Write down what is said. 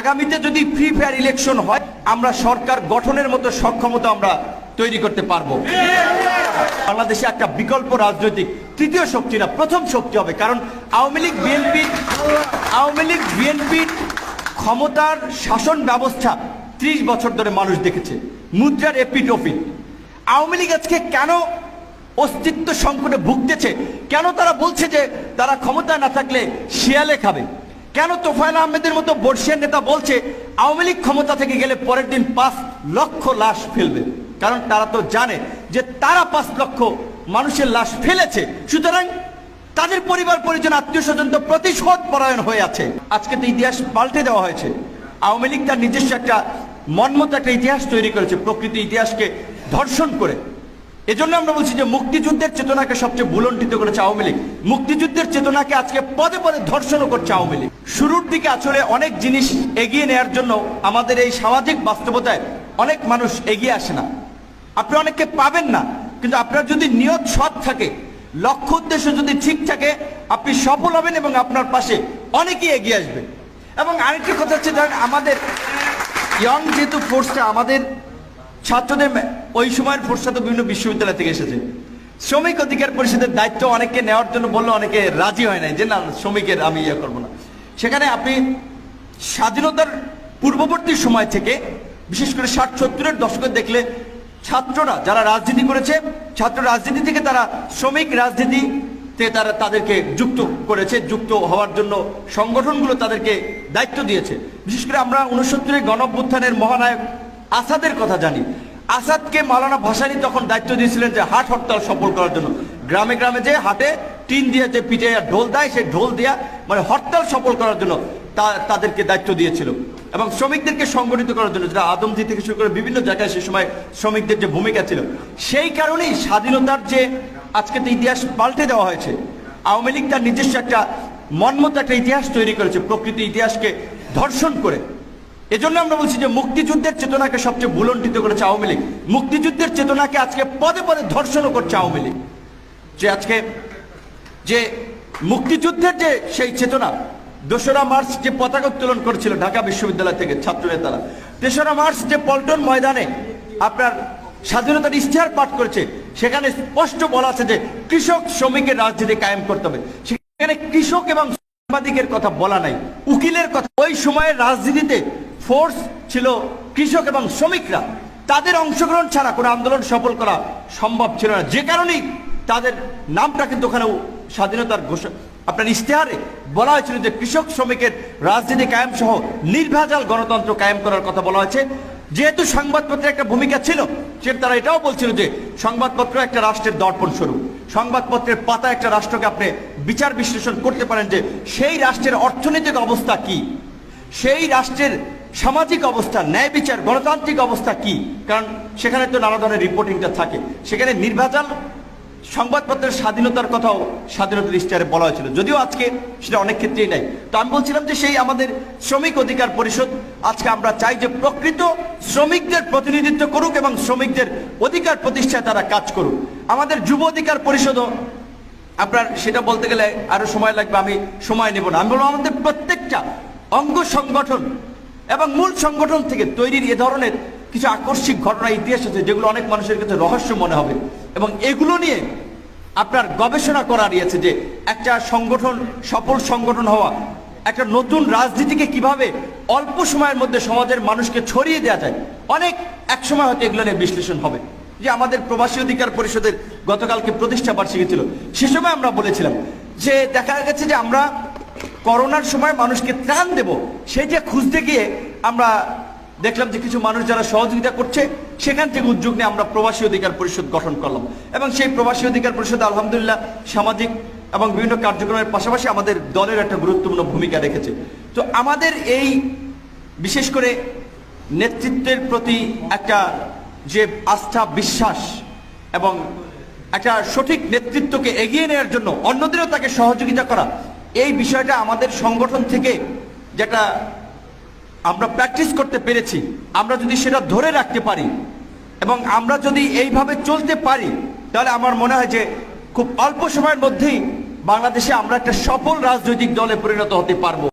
আগামীতে যদি free fair election হয় আমরা সরকার গঠনের মতো সক্ষমতা আমরা তৈরি করতে পারবো। বাংলাদেশে একটা বিকল্প রাজনৈতিক তৃতীয় শক্তি না প্রথম শক্তি হবে, কারণ আওয়ামী লীগ বিএনপি ক্ষমতার শাসন ব্যবস্থা 30 বছর ধরে মানুষ দেখেছে, মুদ্রার এপিট ওপিট। আওয়ামী লীগ আজকে কেন অস্তিত্ব সংকটে ভুগতেছে, কেন তারা বলছে যে তারা ক্ষমতায় না থাকলে শিয়ালে খাবে, কেন তোফায়েল আহমেদের মতো বর্ষিয়ান নেতা বলছে আওয়ামী লীগ ক্ষমতা থেকে গেলে পরের দিন 5 লক্ষ লাশ ফেলবে, কারণ তারা তো জানে যে তারা 5 লক্ষ মানুষের লাশ ফেলেছে, সুতরাং তাদের পরিবার পরিজন আত্মীয় স্বজন তো প্রতিশোধ পরায়ণ হয়ে আছে। আজকে তো ইতিহাস পাল্টে দেওয়া হয়েছে। আওয়ামী লীগ তার নিজস্ব একটা মনমতো একটা ইতিহাস তৈরি করেছে, প্রকৃতি ইতিহাসকে ধর্ষণ করে। এজন্য আমরা বলছি যে মুক্তিযুদ্ধের চেতনাকে সবচেয়ে ভুলণ্ঠিত করেছে আওয়ামী লীগ, মুক্তিযুদ্ধের চেতনাকে আজকে পদে পদে ধর্ষণও করছে আওয়ামী লীগ। শুরুর দিকে আসলে অনেক জিনিস এগিয়ে নেওয়ার জন্য আমাদের এই সামাজিক বাস্তবতায় অনেক মানুষ এগিয়ে আসে না, আপনি অনেককে পাবেন না, কিন্তু আপনার যদি নিয়ত সৎ থাকে, লক্ষ্য উদ্দেশ্য যদি ঠিক থাকে, আপনি সফল হবেন এবং আপনার পাশে অনেকেই এগিয়ে আসবে। এবং আরেকটি কথা হচ্ছে, ধরেন আমাদের ইয়ং যেহেতু ফোর্সটা, আমাদের ছাত্রদের ওই সময়ের ফোর্সটা তো বিভিন্ন বিশ্ববিদ্যালয় থেকে এসেছে। শ্রমিক অধিকার পরিষদের দায়িত্ব অনেকে নেওয়ার জন্য বললে অনেকে রাজি হয় নাই, যে না শ্রমিকের আমি ইয়ে করবো না। সেখানে আপনি স্বাধীনতার পূর্ববর্তী সময় থেকে বিশেষ করে 60-70-এর দশকে দেখলে ছাত্ররা যারা রাজনীতি করেছে, ছাত্র রাজনীতি থেকে তারা শ্রমিক রাজনীতিতে তারা তাদেরকে যুক্ত করেছে, যুক্ত হওয়ার জন্য সংগঠনগুলো তাদেরকে দায়িত্ব দিয়েছে। বিশেষ করে আমরা 69-এর গণঅভ্যুত্থানের মহানায়ক আসাদের কথা জানি। আসাদকে মাওলানা ভাসানী তখন দায়িত্ব দিয়েছিলেন যে হাট হরতাল সফল করার জন্য, গ্রামে গ্রামে যে হাটে টিন দিয়ে যে পিঠে ঢোল দেয়, সেই ঢোল দিয়া মানে হরতাল সফল করার জন্য তাদেরকে দায়িত্ব দিয়েছিল, এবং শ্রমিকদেরকে সংগঠিত করার জন্য, যেটা আদমজি থেকে শুরু করে বিভিন্ন জায়গায় সে সময় শ্রমিকদের যে ভূমিকা ছিল। সেই কারণেই স্বাধীনতার যে আজকে তো ইতিহাস পাল্টে দেওয়া হয়েছে। আওয়ামী লীগ তার নিজস্ব একটা মনমতো একটা ইতিহাস তৈরি করেছে, প্রকৃতি ইতিহাসকে ধর্ষণ করে। এজন্য আমরা বলছি যে মুক্তিযুদ্ধের চেতনাকে সবচেয়ে ভুলণ্ঠিত করেছে আওয়ামী লীগ, মুক্তিযুদ্ধের চেতনাকে আজকে পদে পদে ধর্ষণও করছে আওয়ামী লীগ। যে আজকে যে মুক্তিযুদ্ধের যে সেই চেতনা, 2রা মার্চ যে পতাকা উত্তোলন করেছিল ঢাকা বিশ্ববিদ্যালয় থেকে ছাত্র নেতারা, 3রা মার্চ যে পল্টন ময়দানে আপনার স্বাধীনতার ইশতেহার পাঠ করেছে, সেখানে স্পষ্ট বলা আছে যে কৃষক শ্রমিকের রাজনীতি কায়েম করতে হবে। সেখানে কৃষক এবং সাংবাদিকের কথা বলা নাই, উকিলের কথা। ওই সময়ের রাজনীতিতে ফোর্স ছিল কৃষক এবং শ্রমিকরা, তাদের অংশগ্রহণ ছাড়া কোনো আন্দোলন সফল করা সম্ভব ছিল না। যে কারণেই তাদের নামটা কিন্তু ওখানে স্বাধীনতার আপনার ইশতেহারে বলা হয়েছিল যে কৃষক শ্রমিকের রাজনীতি কায়েম সহ নির্ভেজাল গণতন্ত্র কায়েম করার কথা বলা হয়েছে। যেহেতু সংবাদপত্রের একটা ভূমিকা ছিল, সে তারা এটাও বলছিল যে সংবাদপত্র একটা রাষ্ট্রের দর্পণ স্বরূপ, সংবাদপত্রের পাতা একটা রাষ্ট্রকে আপনি বিচার বিশ্লেষণ করতে পারেন যে সেই রাষ্ট্রের অর্থনৈতিক অবস্থা কি, সেই রাষ্ট্রের সামাজিক অবস্থা, ন্যায় বিচার, গণতান্ত্রিক অবস্থা কি, কারণ সেখানে তো নানা ধরনের রিপোর্টিংটা থাকে। সেখানে নির্ভেজাল সংবাদপত্রের স্বাধীনতার কথাও স্বাধীনতার ইশতেহারে বলা হয়েছিল, যদিও আজকে সেটা অনেক ক্ষেত্রেই নাই। তো আমি বলছিলাম যে সেই আমাদের শ্রমিক অধিকার পরিষদ, আজকে আমরা চাই যে প্রকৃত শ্রমিকদের প্রতিনিধিত্ব করুক এবং শ্রমিকদের অধিকার প্রতিষ্ঠায় তারা কাজ করুক। আমাদের যুব অধিকার পরিষদও আপনার সেটা বলতে গেলে আরো সময় লাগবে, আমি সময় নেব না। আমি বলবো আমাদের প্রত্যেকটা অঙ্গ সংগঠন এবং মূল সংগঠন থেকে তৈরির এ ধরনের কিছু আকস্মিক ঘটনা ইতিহাস আছে, যেগুলো অনেক মানুষের কাছে রহস্য মনে হবে, এবং এগুলো নিয়ে আপনার গবেষণা করার ইয়েছে যে একটা সংগঠন সফল সংগঠন হওয়া, একটা নতুন রাজনীতিকে কিভাবে অল্প সময়ের মধ্যে সমাজের মানুষকে ছড়িয়ে দেওয়া যায়, অনেক এক সময় হয়তো এগুলো নিয়ে বিশ্লেষণ হবে। যে আমাদের প্রবাসী অধিকার পরিষদের গতকালকে প্রতিষ্ঠা বার্ষিকী ছিল, সে সময় আমরা বলেছিলাম যে দেখা গেছে যে আমরা করোনার সময় মানুষকে ত্রাণ দেব, সেইটা খুঁজতে গিয়ে আমরা দেখলাম যে কিছু মানুষ যারা সহযোগিতা করছে, সেখান থেকে উদ্যোগ নিয়ে আমরা প্রবাসী অধিকার পরিষদ গঠন করলাম, এবং সেই প্রবাসী অধিকার পরিষদ আলহামদুলিল্লাহ সামাজিক এবং বিভিন্ন কার্যক্রমের পাশাপাশি আমাদের দলের একটা গুরুত্বপূর্ণ ভূমিকা রেখেছে। তো আমাদের এই বিশেষ করে নেতৃত্বের প্রতি একটা যে আস্থা, বিশ্বাস এবং একটা সঠিক নেতৃত্বকে এগিয়ে নেওয়ার জন্য অন্যদেরও তাকে সহযোগিতা করা, এই বিষয়টা আমাদের সংগঠন থেকে যেটা আমরা প্র্যাকটিস করতে পেরেছি, আমরা যদি সেটা ধরে রাখতে পারি এবং আমরা যদি এইভাবে চলতে পারি, তাহলে আমার মনে হয় যে খুব অল্প সময়ের মধ্যেই বাংলাদেশে আমরা একটা সফল রাজনৈতিক দলে পরিণত হতে পারবো।